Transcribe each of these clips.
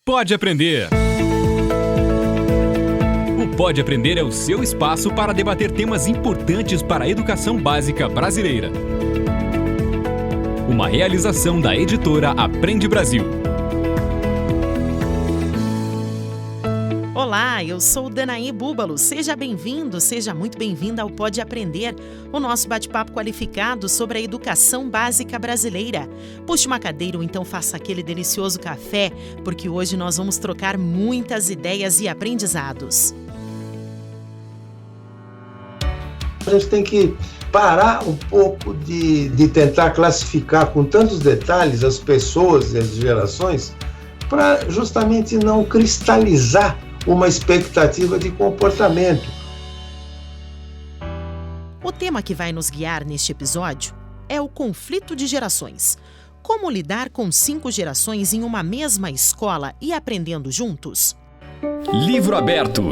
Pode Aprender. O Pode Aprender é o seu espaço para debater temas importantes para a educação básica brasileira. Uma realização da editora Aprende Brasil. Olá, eu sou Danaí Búbalo. Seja bem-vindo, seja muito bem-vinda ao Pode Aprender, o nosso bate-papo qualificado sobre a educação básica brasileira. Puxe uma cadeira ou então faça aquele delicioso café, porque hoje nós vamos trocar muitas ideias e aprendizados. A gente tem que parar um pouco de tentar classificar com tantos detalhes as pessoas e as gerações para justamente não cristalizar uma expectativa de comportamento. O tema que vai nos guiar neste episódio é o conflito de gerações. Como lidar com 5 gerações em uma mesma escola e aprendendo juntos? Livro aberto.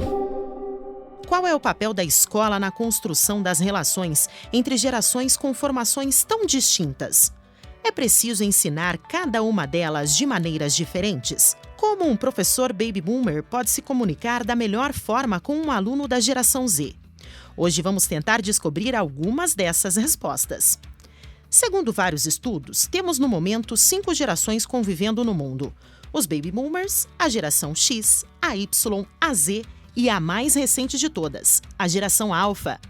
Qual é o papel da escola na construção das relações entre gerações com formações tão distintas? É preciso ensinar cada uma delas de maneiras diferentes? Como um professor baby boomer pode se comunicar da melhor forma com um aluno da geração Z? Hoje vamos tentar descobrir algumas dessas respostas. Segundo vários estudos, temos no momento 5 gerações convivendo no mundo: os baby boomers, a geração X, a Y, a Z e a mais recente de todas, a geração Alpha.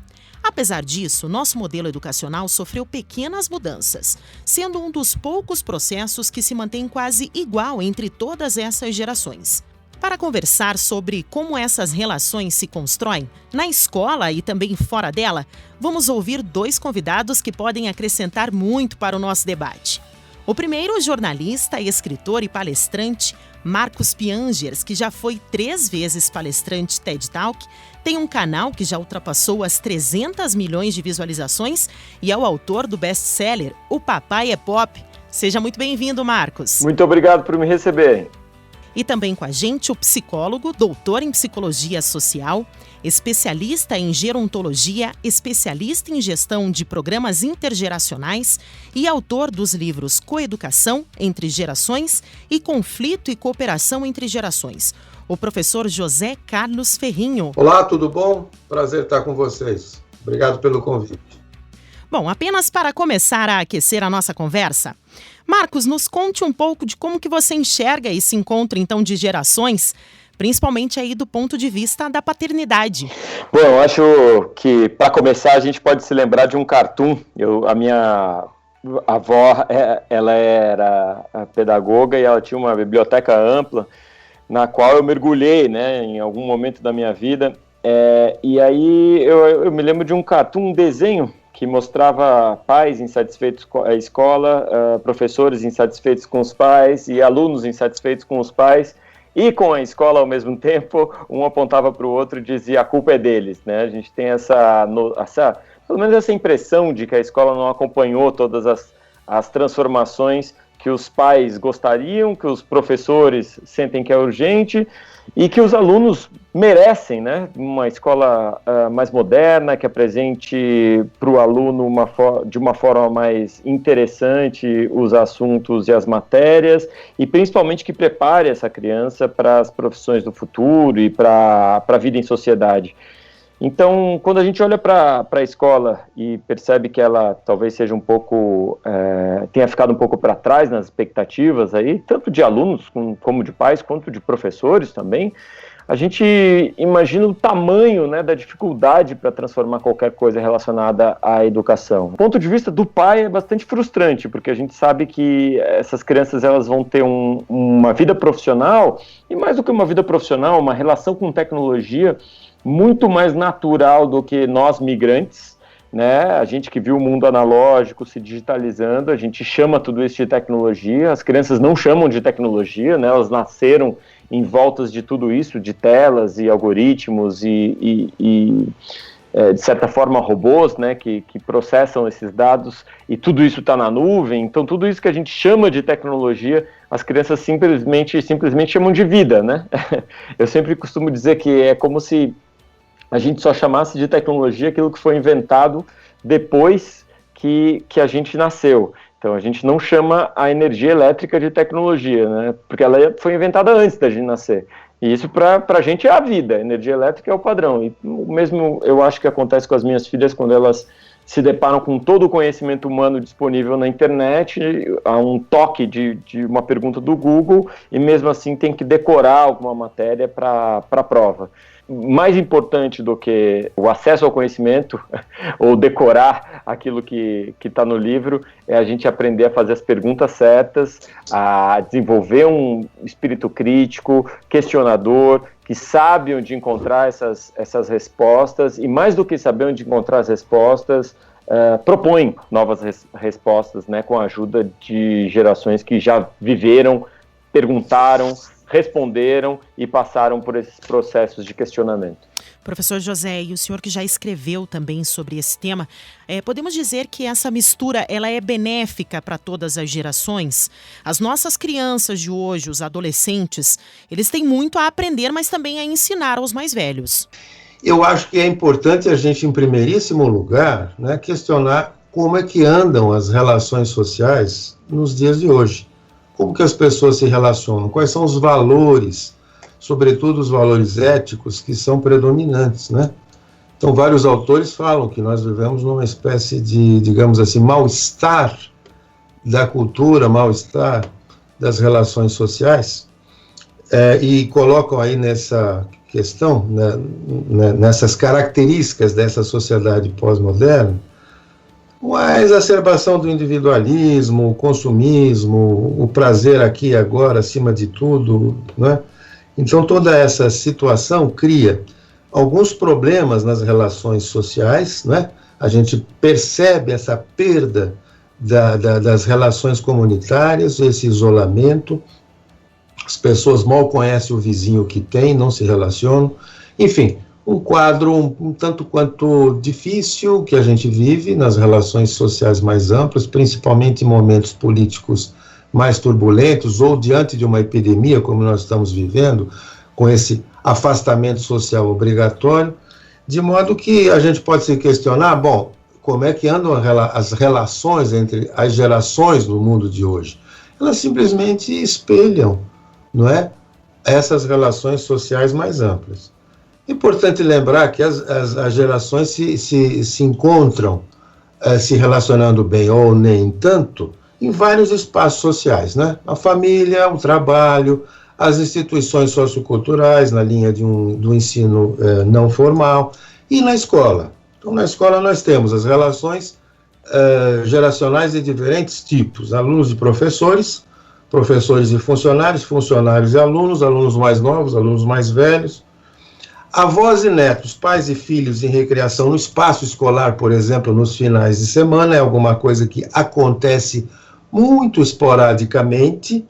Apesar disso, nosso modelo educacional sofreu pequenas mudanças, sendo um dos poucos processos que se mantém quase igual entre todas essas gerações. Para conversar sobre como essas relações se constroem, na escola e também fora dela, vamos ouvir 2 convidados que podem acrescentar muito para o nosso debate. O primeiro, o jornalista, escritor e palestrante Marcos Piangers, que já foi 3 vezes palestrante TED Talk, tem um canal que já ultrapassou as 300 milhões de visualizações e é o autor do best-seller O Papai é Pop. Seja muito bem-vindo, Marcos. Muito obrigado por me receberem. E também com a gente o psicólogo, doutor em psicologia social, especialista em gerontologia, especialista em gestão de programas intergeracionais e autor dos livros Coeducação entre Gerações e Conflito e Cooperação entre Gerações, o professor José Carlos Ferrinho. Olá, tudo bom? Prazer estar com vocês. Obrigado pelo convite. Bom, apenas para começar a aquecer a nossa conversa, Marcos, nos conte um pouco de como que você enxerga esse encontro, então, de gerações, principalmente aí do ponto de vista da paternidade. Bom, eu acho que, para começar, a gente pode se lembrar de um cartoon. A minha avó, ela era pedagoga e ela tinha uma biblioteca ampla, na qual eu mergulhei, né, em algum momento da minha vida. E aí eu me lembro de um cartoon, um desenho, que mostrava pais insatisfeitos com a escola, professores insatisfeitos com os pais e alunos insatisfeitos com os pais e com a escola ao mesmo tempo. Um apontava para o outro e dizia: a culpa é deles, né? A gente tem pelo menos essa impressão de que a escola não acompanhou todas as transformações que os pais gostariam, que os professores sentem que é urgente e que os alunos merecem, né? Uma escola mais moderna, que apresente para o aluno de uma forma mais interessante os assuntos e as matérias e principalmente que prepare essa criança para as profissões do futuro e para a vida em sociedade. Então, quando a gente olha para a escola e percebe que ela talvez seja um pouco, tenha ficado um pouco para trás nas expectativas aí, tanto de alunos como de pais, quanto de professores também, a gente imagina o tamanho, né, da dificuldade para transformar qualquer coisa relacionada à educação. Do ponto de vista do pai é bastante frustrante, porque a gente sabe que essas crianças elas vão ter uma vida profissional, e mais do que uma vida profissional, uma relação com tecnologia muito mais natural do que nós migrantes, né? A gente que viu o mundo analógico se digitalizando, a gente chama tudo isso de tecnologia. As crianças não chamam de tecnologia, né? Elas nasceram em voltas de tudo isso, de telas e algoritmos e de certa forma robôs, né? Que processam esses dados e tudo isso está na nuvem. Então tudo isso que a gente chama de tecnologia, as crianças simplesmente chamam de vida, né? Eu sempre costumo dizer que é como se a gente só chamasse de tecnologia aquilo que foi inventado depois que a gente nasceu. Então a gente não chama a energia elétrica de tecnologia, né? Porque ela foi inventada antes da gente nascer. E isso para a gente é a vida, a energia elétrica é o padrão. E o mesmo eu acho que acontece com as minhas filhas quando elas se deparam com todo o conhecimento humano disponível na internet, há um toque de uma pergunta do Google, e mesmo assim tem que decorar alguma matéria para a prova. Mais importante do que o acesso ao conhecimento, ou decorar aquilo que está no livro, é a gente aprender a fazer as perguntas certas, a desenvolver um espírito crítico, questionador, que sabe onde encontrar essas respostas, e mais do que saber onde encontrar as respostas, propõe novas respostas, né, com a ajuda de gerações que já viveram, perguntaram, responderam e passaram por esses processos de questionamento. Professor José, e o senhor que já escreveu também sobre esse tema, podemos dizer que essa mistura ela é benéfica para todas as gerações? As nossas crianças de hoje, os adolescentes, eles têm muito a aprender, mas também a ensinar aos mais velhos. Eu acho que é importante a gente, em primeiríssimo lugar, né, questionar como é que andam as relações sociais nos dias de hoje. Como que as pessoas se relacionam? Quais são os valores, sobretudo os valores éticos, que são predominantes, né? Então, vários autores falam que nós vivemos numa espécie de, digamos assim, mal-estar da cultura, mal-estar das relações sociais, e colocam aí nessa questão, né, nessas características dessa sociedade pós-moderna, a exacerbação do individualismo, o consumismo, o prazer aqui e agora, acima de tudo, né? Então, toda essa situação cria alguns problemas nas relações sociais, né? A gente percebe essa perda das relações comunitárias, esse isolamento, as pessoas mal conhecem o vizinho que tem, não se relacionam, enfim, um quadro um tanto quanto difícil que a gente vive nas relações sociais mais amplas, principalmente em momentos políticos mais turbulentos ou diante de uma epidemia, como nós estamos vivendo, com esse afastamento social obrigatório, de modo que a gente pode se questionar, bom, como é que andam as relações entre as gerações no mundo de hoje? Elas simplesmente espelham, não é, essas relações sociais mais amplas. É importante lembrar que as gerações se encontram se relacionando bem ou nem tanto em vários espaços sociais, né? A família, o trabalho, as instituições socioculturais na linha do ensino não formal e na escola. Então, na escola nós temos as relações geracionais de diferentes tipos, alunos e professores, professores e funcionários, funcionários e alunos mais novos, alunos mais velhos, avós e netos, pais e filhos em recreação no espaço escolar, por exemplo, nos finais de semana, é alguma coisa que acontece muito esporadicamente,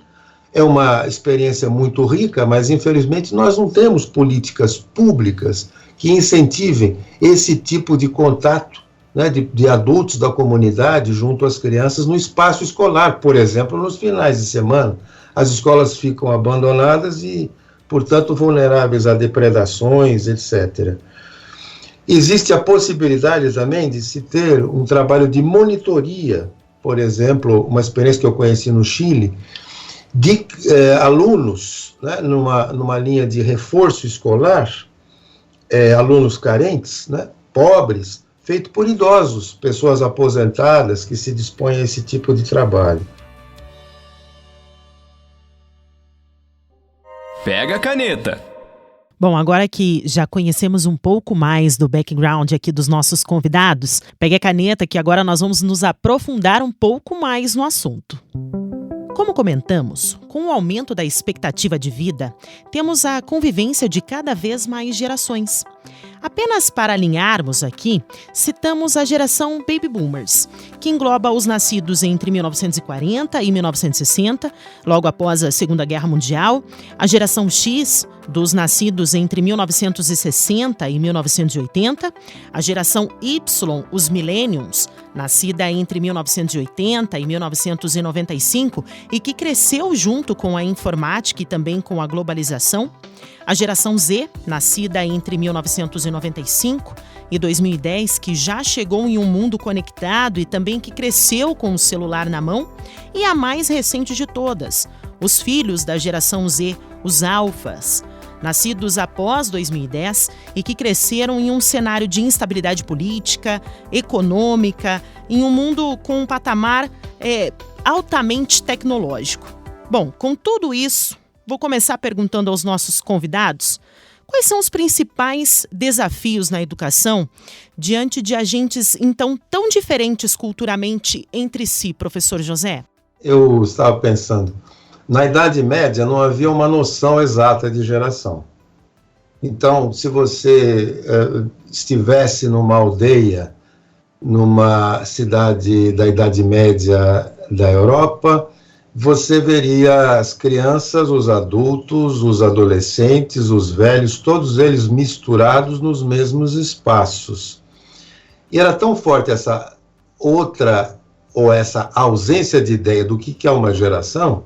é uma experiência muito rica, mas infelizmente nós não temos políticas públicas que incentivem esse tipo de contato, né, de adultos da comunidade junto às crianças no espaço escolar, por exemplo, nos finais de semana. As escolas ficam abandonadas e portanto vulneráveis a depredações, etc. Existe a possibilidade também de se ter um trabalho de monitoria, por exemplo, uma experiência que eu conheci no Chile, de alunos, né, numa linha de reforço escolar, alunos carentes, né, pobres, feito por idosos, pessoas aposentadas que se dispõem a esse tipo de trabalho. Pega a caneta. Bom, agora que já conhecemos um pouco mais do background aqui dos nossos convidados, pegue a caneta que agora nós vamos nos aprofundar um pouco mais no assunto. Como comentamos, com o aumento da expectativa de vida, temos a convivência de cada vez mais gerações. Apenas para alinharmos aqui, citamos a geração Baby Boomers, que engloba os nascidos entre 1940 e 1960, logo após a Segunda Guerra Mundial, a geração X, dos nascidos entre 1960 e 1980, a geração Y, os Millennials, nascida entre 1980 e 1995 e que cresceu junto com a informática e também com a globalização. A geração Z, nascida entre 1995 e 2010, que já chegou em um mundo conectado e também que cresceu com o celular na mão. E a mais recente de todas, os filhos da geração Z, os alfas, nascidos após 2010 e que cresceram em um cenário de instabilidade política, econômica, em um mundo com um patamar altamente tecnológico. Bom, com tudo isso, vou começar perguntando aos nossos convidados quais são os principais desafios na educação diante de agentes, então, tão diferentes culturalmente entre si, professor José? Eu estava pensando, na Idade Média não havia uma noção exata de geração. Então, se você estivesse numa aldeia, numa cidade da Idade Média da Europa, você veria as crianças, os adultos, os adolescentes, os velhos, todos eles misturados nos mesmos espaços. E era tão forte essa essa ausência de ideia do que é uma geração,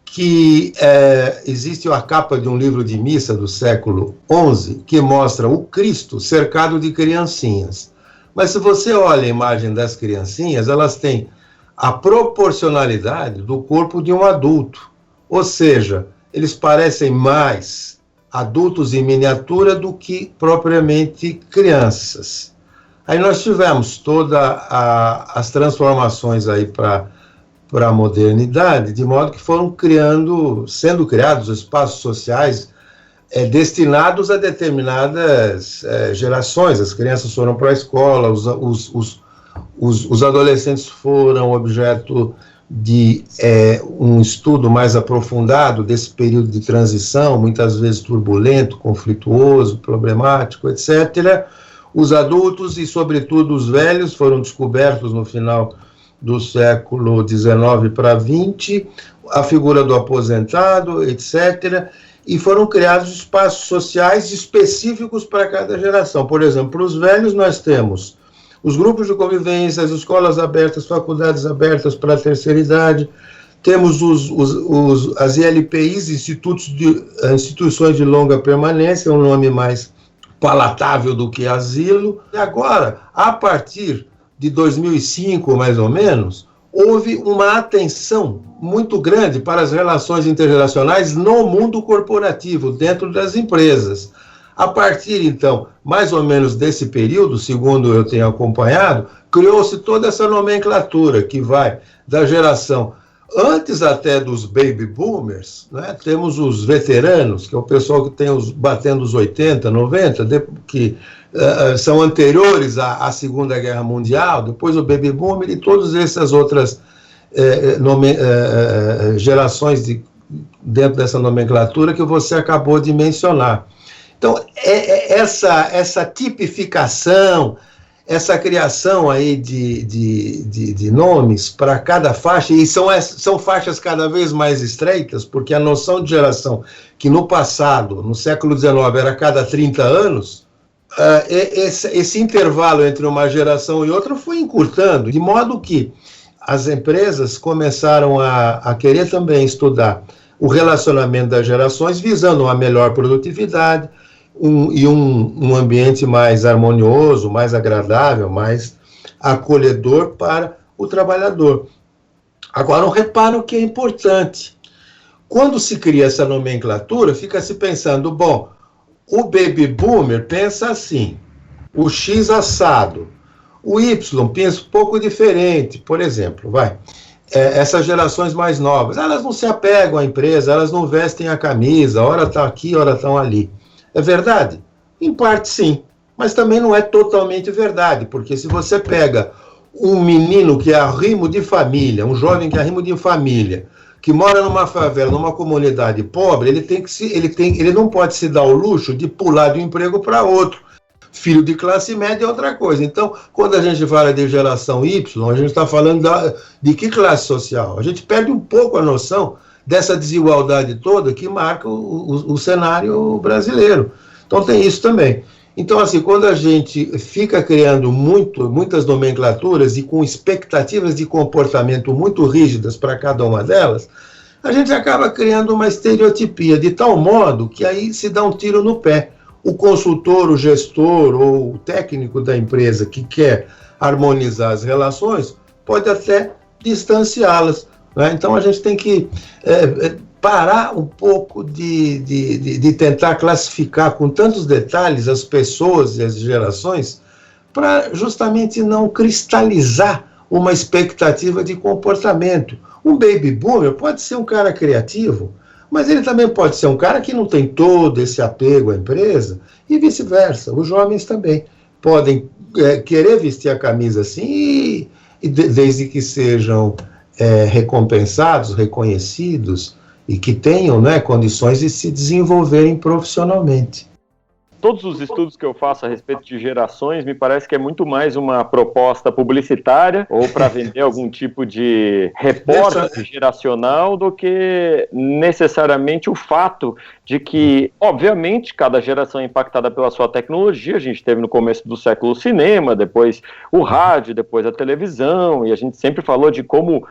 que existe a capa de um livro de missa do século XI que mostra o Cristo cercado de criancinhas. Mas se você olha a imagem das criancinhas, elas têm a proporcionalidade do corpo de um adulto. Ou seja, eles parecem mais adultos em miniatura do que propriamente crianças. Aí nós tivemos todas as transformações aí para a modernidade, de modo que foram sendo criados espaços sociais destinados a determinadas gerações. As crianças foram para a escola, os adolescentes foram objeto de um estudo mais aprofundado desse período de transição, muitas vezes turbulento, conflituoso, problemático, etc. Os adultos e, sobretudo, os velhos foram descobertos no final do século XIX para XX, a figura do aposentado, etc., e foram criados espaços sociais específicos para cada geração. Por exemplo, para os velhos nós temos os grupos de convivência, as escolas abertas, faculdades abertas para a terceira idade, temos as ILPIs, instituições de longa permanência, um nome mais palatável do que asilo. E agora, a partir de 2005, mais ou menos, houve uma atenção muito grande para as relações intergeracionais no mundo corporativo, dentro das empresas. A partir, então, mais ou menos desse período, segundo eu tenho acompanhado, criou-se toda essa nomenclatura que vai da geração, antes até dos baby boomers, né? Temos os veteranos, que é o pessoal que tem batendo os 80, 90, que são anteriores à Segunda Guerra Mundial, depois o baby boomer e todas essas outras gerações dentro dessa nomenclatura que você acabou de mencionar. Então, essa tipificação, essa criação aí de nomes para cada faixa, e são faixas cada vez mais estreitas, porque a noção de geração, que no passado, no século XIX, era a cada 30 anos, esse intervalo entre uma geração e outra foi encurtando, de modo que as empresas começaram a querer também estudar o relacionamento das gerações, visando uma melhor produtividade, um ambiente mais harmonioso, mais agradável, mais acolhedor para o trabalhador. Agora, um reparo que é importante. Quando se cria essa nomenclatura, fica se pensando, bom, o baby boomer pensa assim, o X assado, o Y pensa um pouco diferente, por exemplo, essas gerações mais novas, elas não se apegam à empresa, elas não vestem a camisa, ora estão aqui, ora estão ali. É verdade? Em parte sim, mas também não é totalmente verdade, porque se você pega um menino que é arrimo de família, um jovem que é arrimo de família, que mora numa favela, numa comunidade pobre, ele não pode se dar o luxo de pular de um emprego para outro. Filho de classe média é outra coisa. Então, quando a gente fala de geração Y, a gente está falando de que classe social? A gente perde um pouco a noção dessa desigualdade toda que marca o cenário brasileiro. Então tem isso também. Então, assim, quando a gente fica criando muitas nomenclaturas e com expectativas de comportamento muito rígidas para cada uma delas, a gente acaba criando uma estereotipia, de tal modo que aí se dá um tiro no pé. O consultor, o gestor ou o técnico da empresa que quer harmonizar as relações pode até distanciá-las, né? Então a gente tem que parar um pouco de tentar classificar com tantos detalhes as pessoas e as gerações para justamente não cristalizar uma expectativa de comportamento. Um baby boomer pode ser um cara criativo, mas ele também pode ser um cara que não tem todo esse apego à empresa e vice-versa. Os jovens também podem querer vestir a camisa assim desde que sejam recompensados, reconhecidos e que tenham, né, condições de se desenvolverem profissionalmente. Todos os estudos que eu faço a respeito de gerações, me parece que é muito mais uma proposta publicitária ou para vender algum tipo de repórter geracional do que necessariamente o fato de que, obviamente, cada geração é impactada pela sua tecnologia. A gente teve no começo do século o cinema, depois o rádio, depois a televisão, e a gente sempre falou de como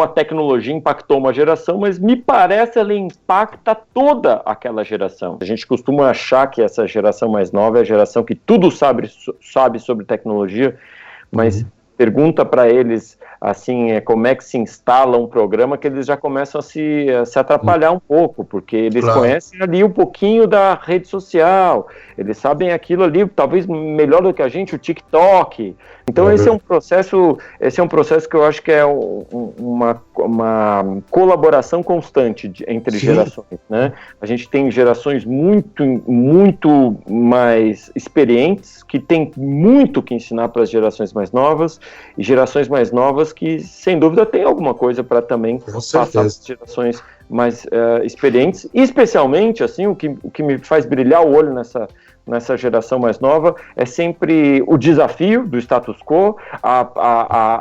a tecnologia impactou uma geração, mas me parece que ela impacta toda aquela geração. A gente costuma achar que essa geração mais nova é a geração que tudo sabe sobre tecnologia, mas pergunta para eles assim, como é que se instala um programa, que eles já começam a se atrapalhar um pouco, porque eles conhecem ali um pouquinho da rede social, eles sabem aquilo ali, talvez melhor do que a gente, o TikTok. Então esse é um processo que eu acho que é uma colaboração constante entre gerações, né? A gente tem gerações muito mais experientes, que tem muito que ensinar para as gerações mais novas, e gerações mais novas que, sem dúvida, tem alguma coisa para também passar para as gerações mais experientes, e especialmente, assim, o que me faz brilhar o olho nessa geração mais nova é sempre o desafio do status quo.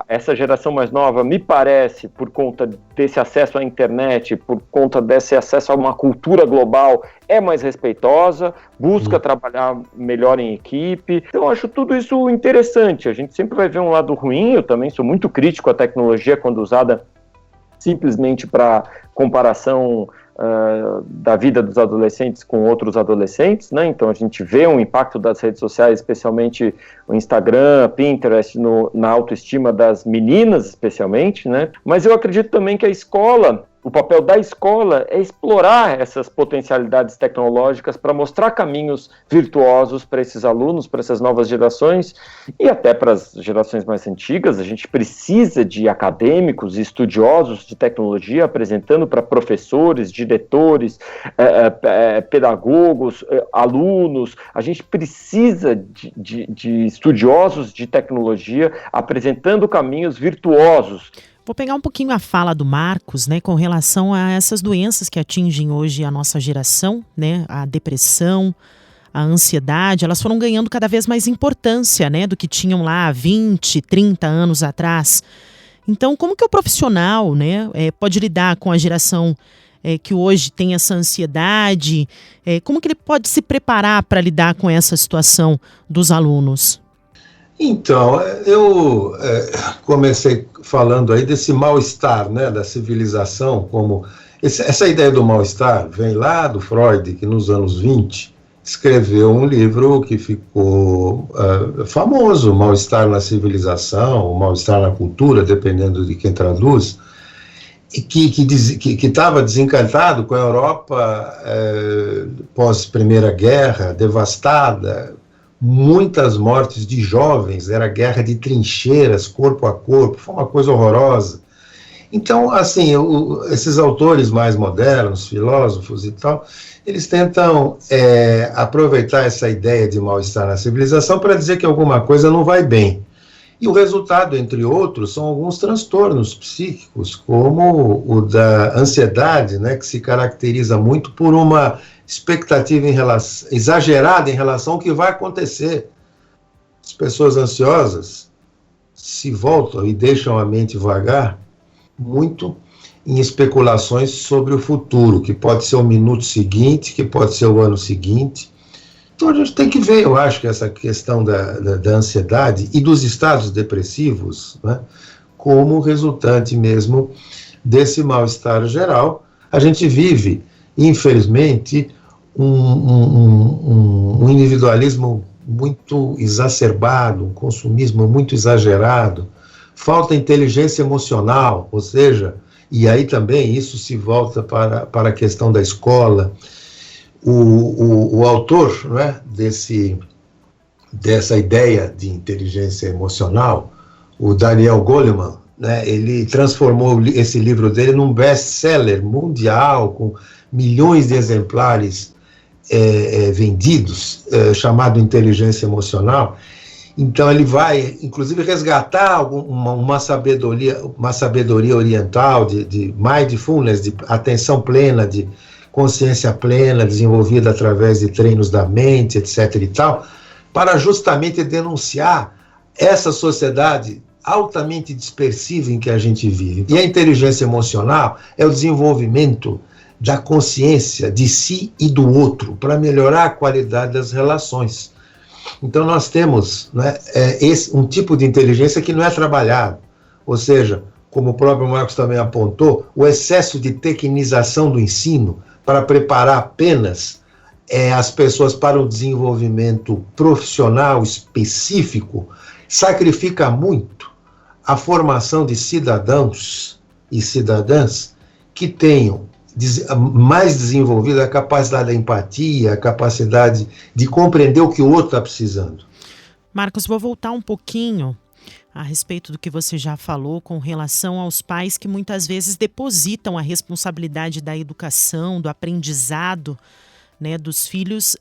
Essa geração mais nova, me parece, por conta desse acesso à internet, por conta desse acesso a uma cultura global, é mais respeitosa, busca trabalhar melhor em equipe. Então, eu acho tudo isso interessante. A gente sempre vai ver um lado ruim. Eu também sou muito crítico à tecnologia quando usada simplesmente para comparação da vida dos adolescentes com outros adolescentes, né? Então a gente vê um impacto das redes sociais, especialmente o Instagram, Pinterest, na autoestima das meninas, especialmente, né? Mas eu acredito também que o papel da escola é explorar essas potencialidades tecnológicas para mostrar caminhos virtuosos para esses alunos, para essas novas gerações e até para as gerações mais antigas. A gente precisa de acadêmicos e estudiosos de tecnologia apresentando para professores, diretores, pedagogos, alunos. A gente precisa de estudiosos de tecnologia apresentando caminhos virtuosos. Vou pegar um pouquinho a fala do Marcos, né, com relação a essas doenças que atingem hoje a nossa geração, né, a depressão, a ansiedade, elas foram ganhando cada vez mais importância, né, do que tinham lá 20, 30 anos atrás. Então, como que o profissional, né, pode lidar com a geração que hoje tem essa ansiedade? Como que ele pode se preparar para lidar com essa situação dos alunos? Então, eu comecei falando aí desse mal-estar, né, da civilização, como essa ideia do mal-estar vem lá do Freud, que nos anos 20 escreveu um livro que ficou famoso, o mal-estar na civilização, o mal-estar na cultura, dependendo de quem traduz, e que estava desencantado com a Europa pós-Primeira Guerra, devastada, muitas mortes de jovens, era guerra de trincheiras, corpo a corpo, foi uma coisa horrorosa. Então, assim, esses autores mais modernos, filósofos e tal, eles tentam aproveitar essa ideia de mal-estar na civilização para dizer que alguma coisa não vai bem. E o resultado, entre outros, são alguns transtornos psíquicos, como o da ansiedade, né, que se caracteriza muito por uma expectativa exagerada em relação ao que vai acontecer. As pessoas ansiosas se voltam e deixam a mente vagar muito em especulações sobre o futuro, que pode ser o minuto seguinte, que pode ser o ano seguinte. Então a gente tem que ver, eu acho que essa questão da ansiedade e dos estados depressivos, né, como resultante mesmo desse mal-estar geral. A gente vive, infelizmente, um individualismo muito exacerbado, um consumismo muito exagerado, falta inteligência emocional, ou seja, e aí também isso se volta para a questão da escola. O autor, né, dessa ideia de inteligência emocional, o Daniel Goleman, né, ele transformou esse livro dele num best-seller mundial, com milhões de exemplares vendidos, chamado Inteligência Emocional. Então ele vai, inclusive, resgatar uma sabedoria oriental de mindfulness, de atenção plena, de consciência plena, desenvolvida através de treinos da mente, etc. e tal, para justamente denunciar essa sociedade altamente dispersiva em que a gente vive. E a inteligência emocional é o desenvolvimento da consciência de si e do outro, para melhorar a qualidade das relações. Então nós temos, né, um tipo de inteligência que não é trabalhado, ou seja, como o próprio Marcos também apontou, o excesso de tecnização do ensino para preparar apenas as pessoas para um desenvolvimento profissional específico, sacrifica muito a formação de cidadãos e cidadãs que tenham mais desenvolvida a capacidade da empatia, a capacidade de compreender o que o outro está precisando. Marcos, vou voltar um pouquinho a respeito do que você já falou com relação aos pais que muitas vezes depositam a responsabilidade da educação, do aprendizado, né, dos filhos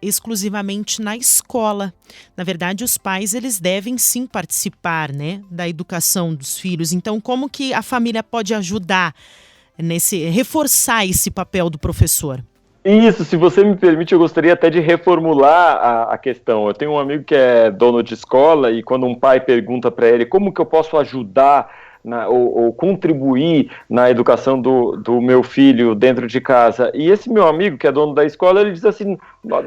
exclusivamente na escola. Na verdade, os pais eles devem sim participar, né, da educação dos filhos. Então, como que a família pode ajudar reforçar esse papel do professor? Isso, se você me permite, eu gostaria até de reformular a questão. Eu tenho um amigo que é dono de escola e quando um pai pergunta para ele como que eu posso ajudar ou contribuir na educação do meu filho dentro de casa, e esse meu amigo que é dono da escola, ele diz assim: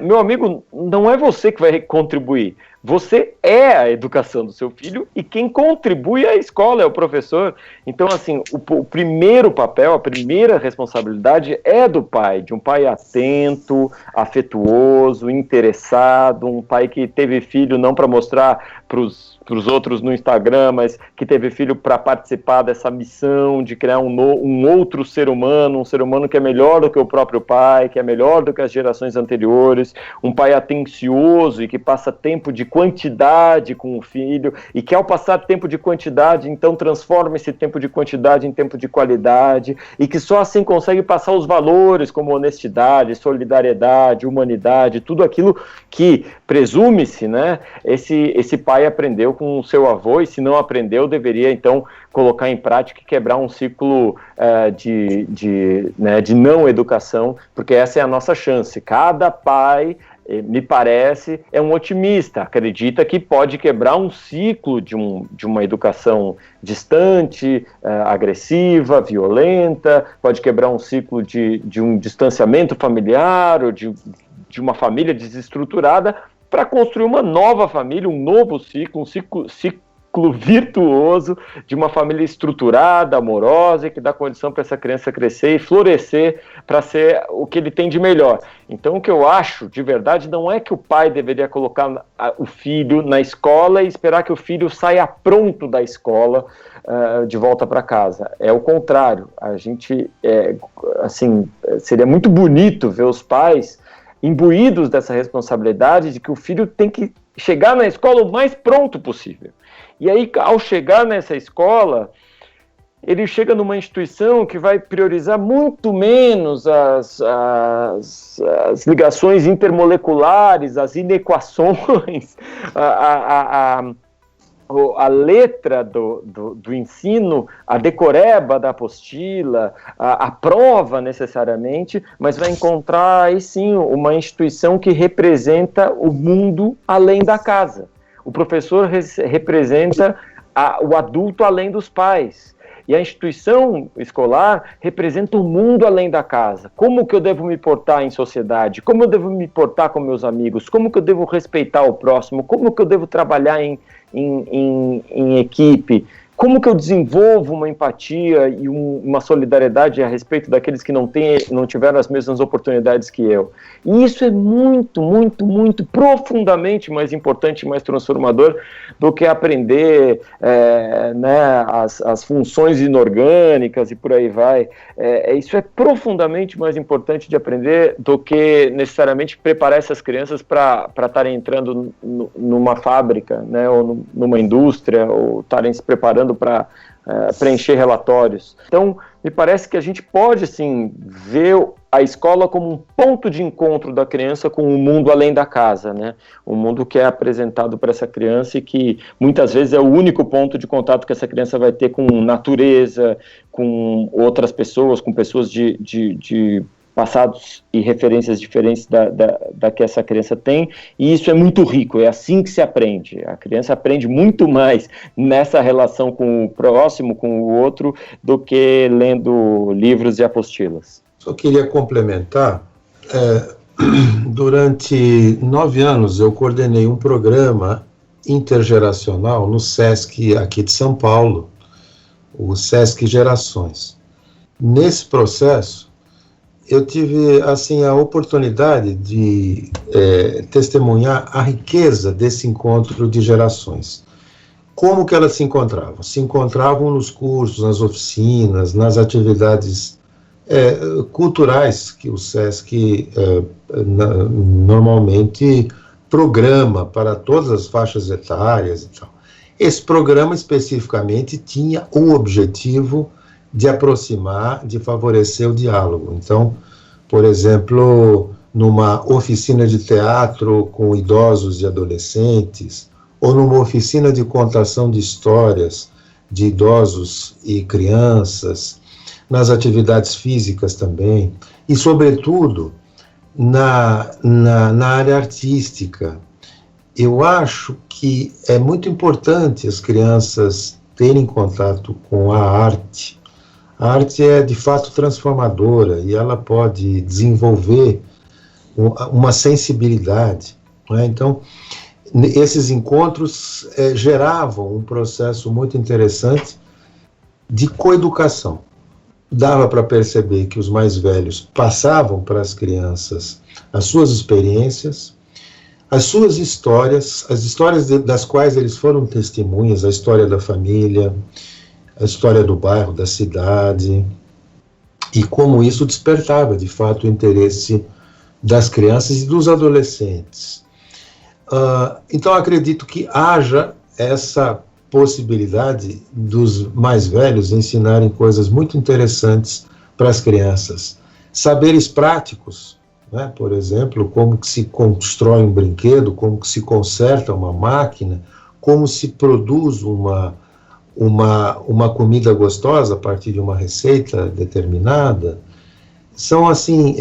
meu amigo, não é você que vai contribuir, você é a educação do seu filho e quem contribui é a escola, é o professor. Então, assim, o primeiro papel, a primeira responsabilidade é do pai, de um pai atento, afetuoso, interessado, um pai que teve filho não para mostrar para os outros no Instagram, mas que teve filho para participar dessa missão de criar um outro ser humano, um ser humano que é melhor do que o próprio pai, que é melhor do que as gerações anteriores, um pai atencioso e que passa tempo de quantidade com o filho, e que ao passar tempo de quantidade, então transforma esse tempo de quantidade em tempo de qualidade, e que só assim consegue passar os valores como honestidade, solidariedade, humanidade, tudo aquilo que presume-se, né, esse pai aprendeu com o seu avô, e se não aprendeu, deveria então colocar em prática e quebrar um ciclo de não educação, porque essa é a nossa chance. Cada pai, me parece, é um otimista, acredita que pode quebrar um ciclo de uma educação distante, agressiva, violenta, pode quebrar um ciclo de um distanciamento familiar, ou de uma família desestruturada, para construir uma nova família, um novo ciclo, um ciclo virtuoso de uma família estruturada, amorosa, e que dá condição para essa criança crescer e florescer para ser o que ele tem de melhor. Então, o que eu acho, de verdade, não é que o pai deveria colocar o filho na escola e esperar que o filho saia pronto da escola de volta para casa. É o contrário. A gente, seria muito bonito ver os pais imbuídos dessa responsabilidade de que o filho tem que chegar na escola o mais pronto possível. E aí, ao chegar nessa escola, ele chega numa instituição que vai priorizar muito menos as ligações intermoleculares, as inequações, a letra do ensino, a decoreba da apostila, a prova necessariamente, mas vai encontrar aí sim uma instituição que representa o mundo além da casa. O professor representa o adulto além dos pais. E a instituição escolar representa um mundo além da casa. Como que eu devo me portar em sociedade? Como eu devo me portar com meus amigos? Como que eu devo respeitar o próximo? Como que eu devo trabalhar em equipe? Como que eu desenvolvo uma empatia e uma solidariedade a respeito daqueles que não tiveram as mesmas oportunidades que eu? E isso é muito, muito, muito profundamente mais importante, mais transformador do que aprender as funções inorgânicas e por aí vai. Isso é profundamente mais importante de aprender do que necessariamente preparar essas crianças para estarem entrando numa fábrica, né, ou numa indústria, ou estarem se preparando para preencher relatórios. Então, me parece que a gente pode, assim, ver a escola como um ponto de encontro da criança com o mundo além da casa, né? Um mundo que é apresentado para essa criança e que muitas vezes é o único ponto de contato que essa criança vai ter com natureza, com outras pessoas, com pessoas de passados e referências diferentes da que essa criança tem, e isso é muito rico, é assim que se aprende. A criança aprende muito mais nessa relação com o próximo, com o outro, do que lendo livros e apostilas. Só queria complementar, durante 9 anos eu coordenei um programa intergeracional no SESC aqui de São Paulo, o SESC Gerações. Nesse processo, eu tive, assim, a oportunidade de testemunhar a riqueza desse encontro de gerações. Como que elas se encontravam? Se encontravam nos cursos, nas oficinas, nas atividades culturais que o SESC normalmente programa para todas as faixas etárias e tal. Esse programa especificamente tinha o objetivo de aproximar, de favorecer o diálogo. Então, por exemplo, numa oficina de teatro com idosos e adolescentes, ou numa oficina de contação de histórias de idosos e crianças, nas atividades físicas também, e, sobretudo, na área artística. Eu acho que é muito importante as crianças terem contato com a arte. A arte é, de fato, transformadora e ela pode desenvolver uma sensibilidade, né? Então, esses encontros geravam um processo muito interessante de coeducação. Dava para perceber que os mais velhos passavam para as crianças as suas experiências, as suas histórias, as histórias das quais eles foram testemunhas, a história da família, a história do bairro, da cidade, e como isso despertava, de fato, o interesse das crianças e dos adolescentes. Então, acredito que haja essa possibilidade dos mais velhos ensinarem coisas muito interessantes para as crianças. Saberes práticos, né? Por exemplo, como que se constrói um brinquedo, como que se conserta uma máquina, como se produz uma comida gostosa a partir de uma receita determinada. São, assim,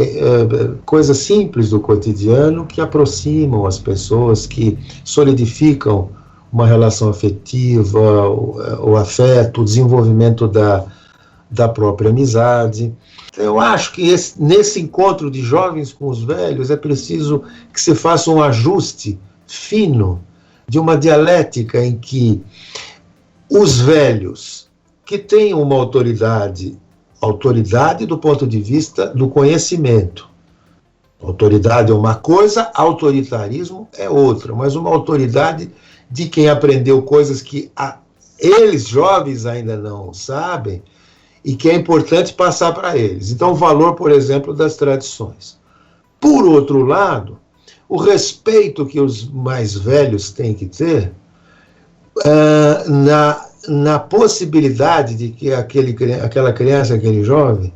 coisas simples do cotidiano que aproximam as pessoas, que solidificam uma relação afetiva, o afeto, o desenvolvimento da própria amizade. Eu acho que nesse encontro de jovens com os velhos é preciso que se faça um ajuste fino de uma dialética em que os velhos, que têm uma autoridade do ponto de vista do conhecimento. Autoridade é uma coisa, autoritarismo é outra, mas uma autoridade de quem aprendeu coisas que eles, jovens, ainda não sabem e que é importante passar para eles. Então, o valor, por exemplo, das tradições. Por outro lado, o respeito que os mais velhos têm que ter na possibilidade de que aquela criança, aquele jovem,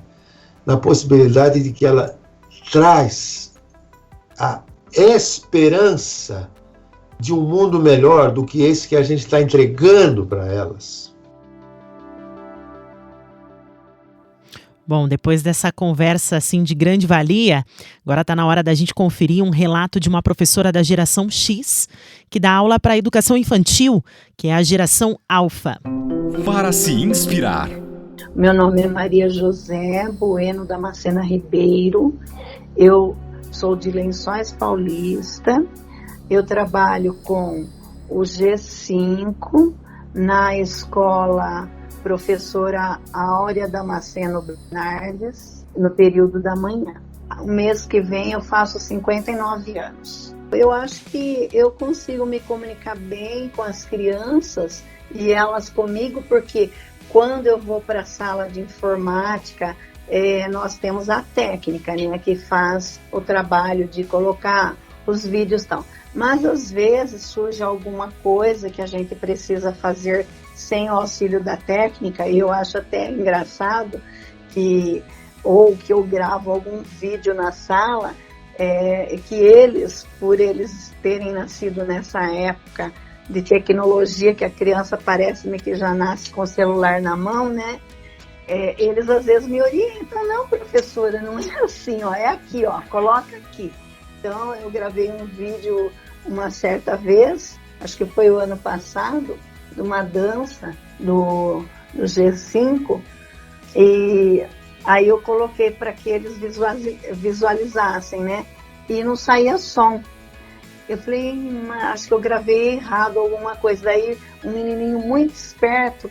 na possibilidade de que ela traz a esperança de um mundo melhor do que esse que a gente está entregando para elas. Bom, depois dessa conversa assim de grande valia, agora está na hora da gente conferir um relato de uma professora da geração X, que dá aula para a educação infantil, que é a geração Alfa. Para se inspirar, Meu nome é Maria José Bueno Damascena Ribeiro, eu sou de Lençóis Paulista, eu trabalho com o G5 na escola professora Áurea Damasceno Bernardes, no período da manhã. O mês que vem eu faço 59 anos. Eu acho que eu consigo me comunicar bem com as crianças e elas comigo, porque quando eu vou para a sala de informática, nós temos a técnica, né, que faz o trabalho de colocar os vídeos e tal. Mas às vezes surge alguma coisa que a gente precisa fazer sem o auxílio da técnica, e eu acho até engraçado que eu gravo algum vídeo na sala, que eles, por eles terem nascido nessa época de tecnologia, que a criança parece-me que já nasce com o celular na mão, né? Eles às vezes me orientam, não, professora, não é assim, ó, é aqui, ó, coloca aqui. Então eu gravei um vídeo uma certa vez, acho que foi o ano passado, de uma dança do G5, e aí eu coloquei para que eles visualizassem, né? E não saía som. Eu falei, acho que eu gravei errado alguma coisa. Daí um menininho muito esperto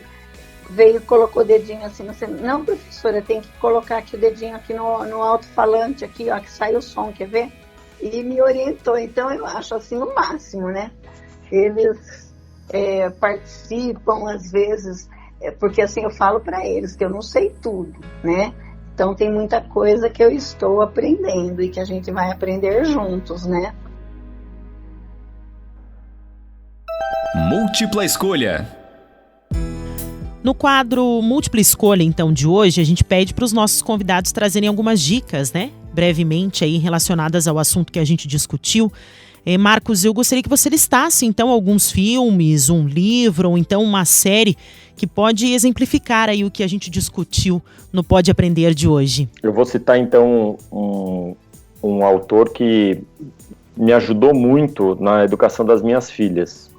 veio e colocou o dedinho assim. Não, professora, tem que colocar aqui o dedinho aqui no alto-falante, aqui, ó, que sai o som, quer ver? E me orientou. Então eu acho assim o máximo, né? Eles participam às vezes, porque assim eu falo para eles que eu não sei tudo, né? Então tem muita coisa que eu estou aprendendo e que a gente vai aprender juntos, né? Múltipla escolha. No quadro Múltipla Escolha, então, de hoje, a gente pede para os nossos convidados trazerem algumas dicas, né? Brevemente aí relacionadas ao assunto que a gente discutiu. Marcos, eu gostaria que você listasse, então, alguns filmes, um livro, ou então uma série que pode exemplificar aí o que a gente discutiu no Pode Aprender de hoje. Eu vou citar, então, um autor que me ajudou muito na educação das minhas filhas.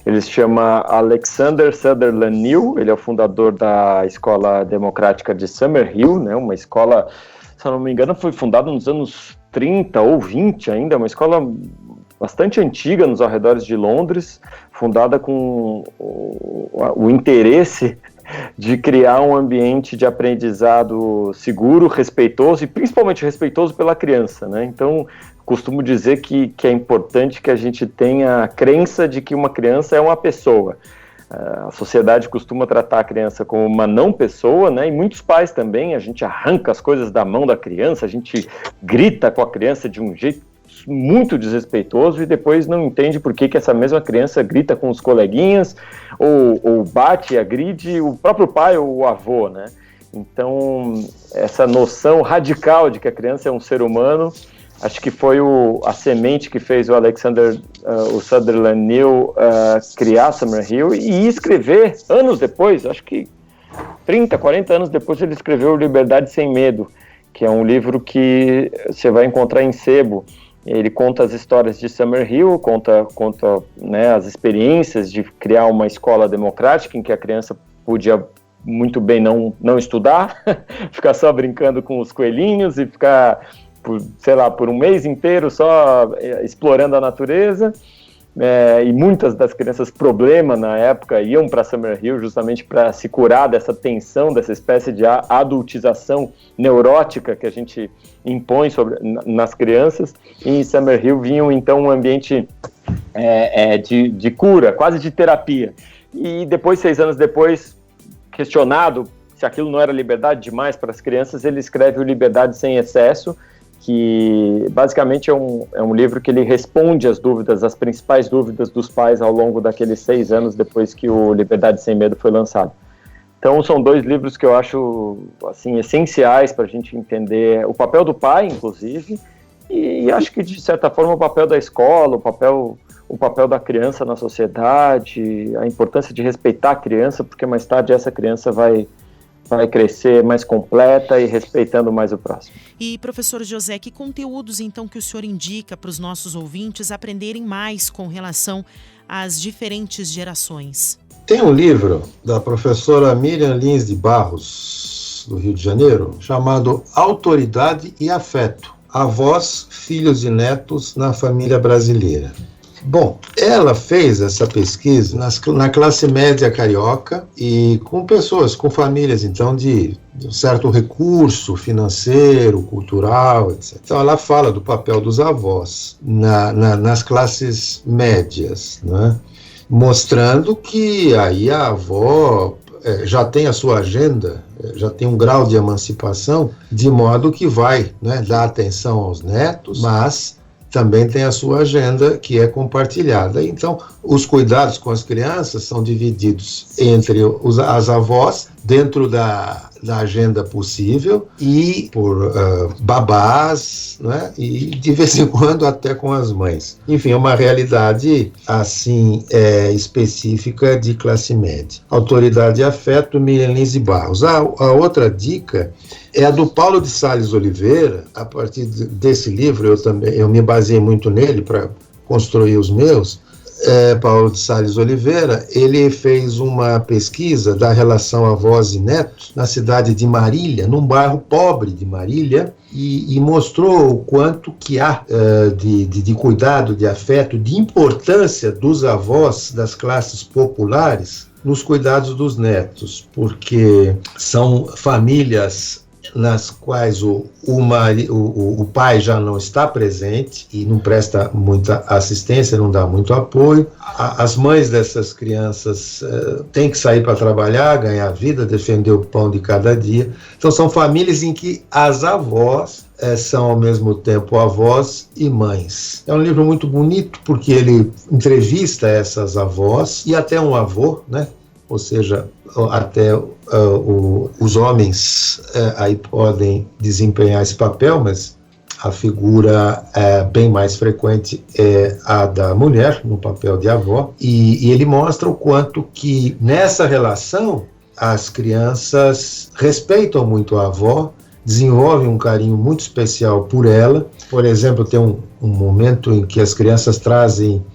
Ele se chama Alexander Sutherland Neill, ele é o fundador da Escola Democrática de Summerhill, né, uma escola, se eu não me engano, foi fundada nos anos 30 ou 20 ainda, uma escola bastante antiga nos arredores de Londres, fundada com o interesse de criar um ambiente de aprendizado seguro, respeitoso e principalmente respeitoso pela criança, né? Então, costumo dizer que é importante que a gente tenha a crença de que uma criança é uma pessoa. A sociedade costuma tratar a criança como uma não pessoa, né? E muitos pais também, a gente arranca as coisas da mão da criança, a gente grita com a criança de um jeito muito desrespeitoso e depois não entende por que essa mesma criança grita com os coleguinhas ou bate, agride o próprio pai ou o avô, né? Então, essa noção radical de que a criança é um ser humano, acho que foi a semente que fez o Alexander, o Sutherland Neill criar Summerhill e escrever anos depois, acho que 30, 40 anos depois, ele escreveu Liberdade Sem Medo, que é um livro que você vai encontrar em sebo. Ele conta as histórias de Summerhill, conta né, as experiências de criar uma escola democrática em que a criança podia muito bem não estudar, ficar só brincando com os coelhinhos e ficar, por um mês inteiro só explorando a natureza. E muitas das crianças problema na época iam para Summerhill justamente para se curar dessa tensão, dessa espécie de adultização neurótica que a gente impõe nas crianças. E em Summerhill vinham então um ambiente de cura, quase de terapia. E depois, 6 anos depois, questionado se aquilo não era liberdade demais para as crianças, ele escreve o Liberdade Sem Excesso, que basicamente é um livro que ele responde as principais dúvidas dos pais ao longo daqueles 6 anos depois que o Liberdade Sem Medo foi lançado. Então são 2 livros que eu acho assim, essenciais para a gente entender o papel do pai, inclusive, e acho que de certa forma o papel da escola, o papel da criança na sociedade, a importância de respeitar a criança, porque mais tarde essa criança vai crescer mais completa e respeitando mais o próximo. E, professor José, que conteúdos, então, que o senhor indica para os nossos ouvintes aprenderem mais com relação às diferentes gerações? Tem um livro da professora Miriam Lins de Barros, do Rio de Janeiro, chamado Autoridade e Afeto: Avós, Filhos e Netos na Família Brasileira. Bom, ela fez essa pesquisa na classe média carioca e com pessoas, com famílias, então, de um certo recurso financeiro, cultural, etc. Então, ela fala do papel dos avós nas classes médias, né? Mostrando que aí a avó já tem a sua agenda, já tem um grau de emancipação, de modo que vai, né, dar atenção aos netos, mas também tem a sua agenda que é compartilhada. Então, os cuidados com as crianças são divididos entre as avós, dentro da agenda possível, e por babás, né? E de vez em quando até com as mães. Enfim, é uma realidade assim específica de classe média. Autoridade e Afeto, Miriam Lins de Barros. A outra dica é a do Paulo de Sales Oliveira. A partir desse livro, eu me baseei muito nele para construir os meus. Paulo de Sales Oliveira, ele fez uma pesquisa da relação avós e netos na cidade de Marília, num bairro pobre de Marília, e mostrou o quanto que há de cuidado, de afeto, de importância dos avós das classes populares nos cuidados dos netos, porque são famílias nas quais o pai já não está presente e não presta muita assistência, não dá muito apoio. As mães dessas crianças têm que sair para trabalhar, ganhar vida, defender o pão de cada dia. Então são famílias em que as avós são ao mesmo tempo avós e mães. É um livro muito bonito porque ele entrevista essas avós e até um avô, né? Ou seja, até os homens aí podem desempenhar esse papel, mas a figura bem mais frequente é a da mulher, no papel de avó, e ele mostra o quanto que nessa relação as crianças respeitam muito a avó, desenvolvem um carinho muito especial por ela. Por exemplo, tem um momento em que as crianças trazem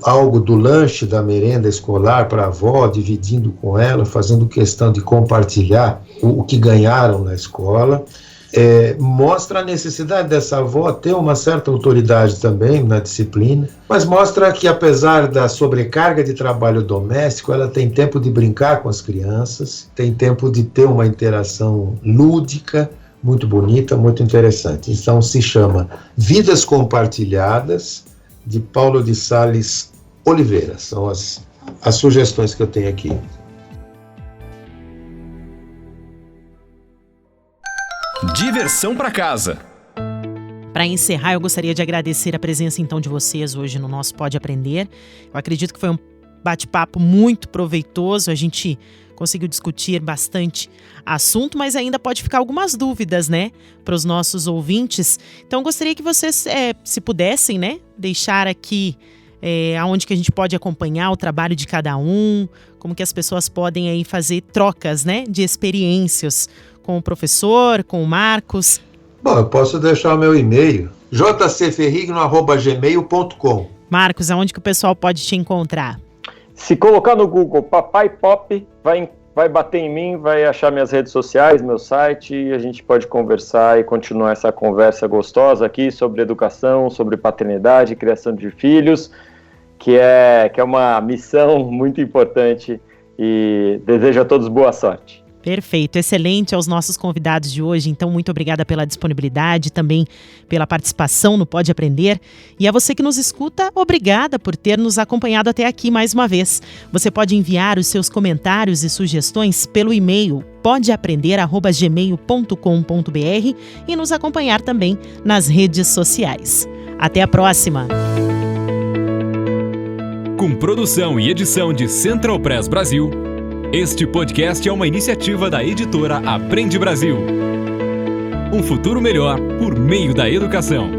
algo do lanche, da merenda escolar para a avó, dividindo com ela, fazendo questão de compartilhar o que ganharam na escola. Mostra a necessidade dessa avó ter uma certa autoridade também na disciplina, mas mostra que, apesar da sobrecarga de trabalho doméstico, ela tem tempo de brincar com as crianças, tem tempo de ter uma interação lúdica, muito bonita, muito interessante. Então se chama Vidas Compartilhadas, de Paulo de Sales Oliveira. São as sugestões que eu tenho aqui. Diversão para casa. Para encerrar, eu gostaria de agradecer a presença então de vocês hoje no nosso Pode Aprender. Eu acredito que foi um bate-papo muito proveitoso. A gente conseguiu discutir bastante assunto, mas ainda pode ficar algumas dúvidas, né, para os nossos ouvintes. Então, gostaria que vocês, se pudessem, né, deixar aqui aonde que a gente pode acompanhar o trabalho de cada um, como que as pessoas podem aí fazer trocas, né, de experiências com o professor, com o Marcos. Bom, eu posso deixar o meu e-mail, jcferrigno@gmail.com. Marcos, aonde que o pessoal pode te encontrar? Se colocar no Google Papai Pop, vai bater em mim, vai achar minhas redes sociais, meu site, e a gente pode conversar e continuar essa conversa gostosa aqui sobre educação, sobre paternidade, criação de filhos, que é uma missão muito importante, e desejo a todos boa sorte. Perfeito, excelente aos nossos convidados de hoje. Então, muito obrigada pela disponibilidade, também pela participação no Pode Aprender. E a você que nos escuta, obrigada por ter nos acompanhado até aqui mais uma vez. Você pode enviar os seus comentários e sugestões pelo e-mail podeaprender@gmail.com.br e nos acompanhar também nas redes sociais. Até a próxima! Com produção e edição de Central Press Brasil, este podcast é uma iniciativa da editora Aprende Brasil. Um futuro melhor por meio da educação.